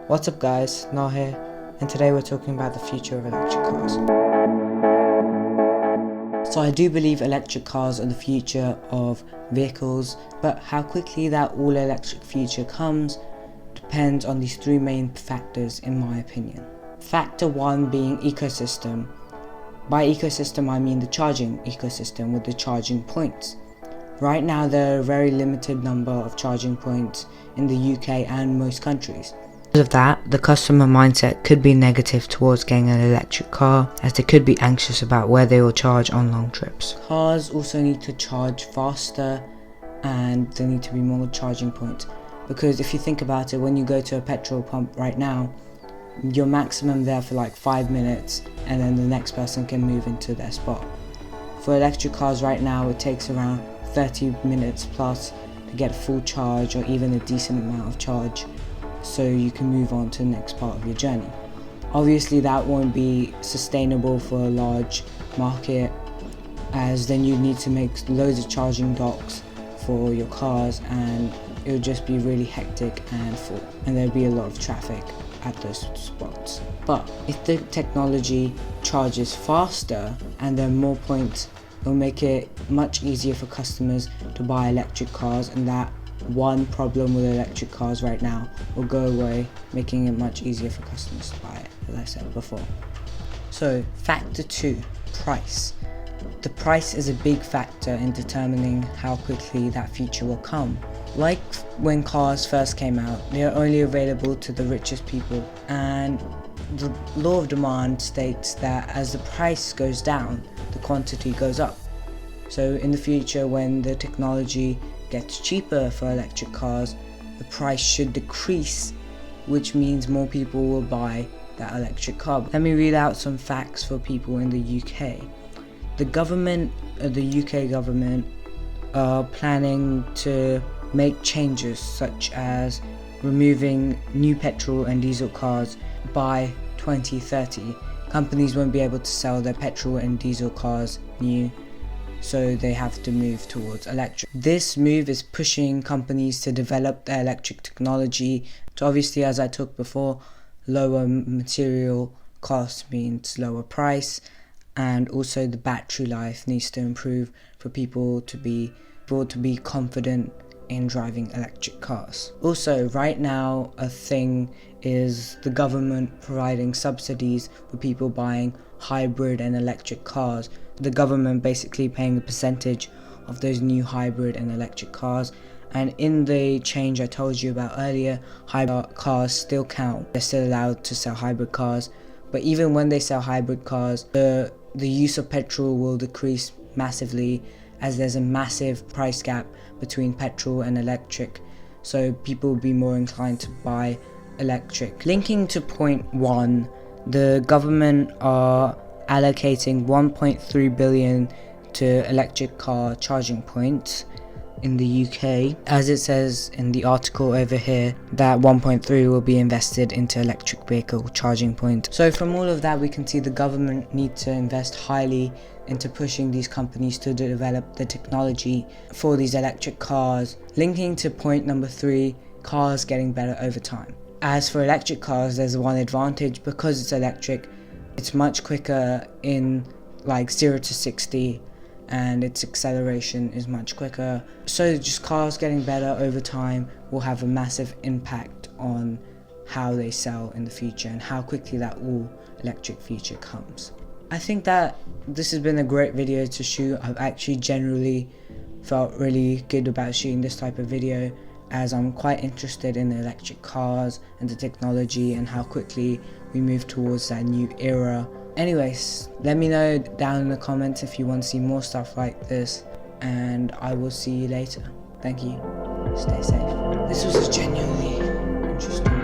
What's up guys, Naael here, and today we're talking about the future of electric cars. So I do believe electric cars are the future of vehicles, but how quickly that all electric future comes depends on these three main factors in my opinion. Factor one being ecosystem. By ecosystem I mean the charging ecosystem with the charging points. Right now there are a very limited number of charging points in the UK and most countries. Because of that, the customer mindset could be negative towards getting an electric car, as they could be anxious about where they will charge on long trips. Cars also need to charge faster and there need to be more charging points, because if you think about it, when you go to a petrol pump right now, you're maximum there for like 5 minutes and then the next person can move into their spot. For electric cars right now it takes around 30 minutes plus to get a full charge or even a decent amount of charge, so you can move on to the next part of your journey. Obviously that won't be sustainable for a large market, as then you need to make loads of charging docks for your cars and it would just be really hectic and full, and there'd be a lot of traffic at those spots. But if the technology charges faster and there are more points, it'll make it much easier for customers to buy electric cars, and that one problem with electric cars right now will go away, making it much easier for customers to buy it, as I said before. So factor two, price. The price is a big factor in determining how quickly that future will come. Like when cars first came out, they are only available to the richest people, and the law of demand states that as the price goes down, the quantity goes up. So in the future, when the technology gets cheaper for electric cars, the price should decrease, which means more people will buy that electric car. Let me read out some facts for people in the UK. The UK government are planning to make changes such as removing new petrol and diesel cars by 2030. Companies won't be able to sell their petrol and diesel cars new, so they have to move towards electric. This move is pushing companies to develop their electric technology. So obviously, as I talked before, lower material cost means lower price, and also the battery life needs to improve for people to be confident in driving electric cars. Also, right now a thing is the government providing subsidies for people buying hybrid and electric cars. The government basically paying a percentage of those new hybrid and electric cars, and in the change I told you about earlier, hybrid cars still count. They're still allowed to sell hybrid cars, but even when they sell hybrid cars, the use of petrol will decrease massively, as there's a massive price gap between petrol and electric, so people will be more inclined to buy electric. Linking to point one, the government are allocating 1.3 billion to electric car charging points in the UK. As it says in the article over here, that 1.3 will be invested into electric vehicle charging points. So from all of that we can see the government need to invest highly into pushing these companies to develop the technology for these electric cars. Linking to point number three, cars getting better over time. As for electric cars, there's one advantage: because it's electric, it's much quicker in like 0 to 60, and its acceleration is much quicker. So just cars getting better over time will have a massive impact on how they sell in the future and how quickly that all electric future comes. I think that this has been a great video to shoot. I've actually generally felt really good about shooting this type of video, as I'm quite interested in electric cars and the technology and how quickly we move towards that new era. Anyways, let me know down in the comments if you want to see more stuff like this, and I will see you later. Thank you. Stay safe. This was a genuinely interesting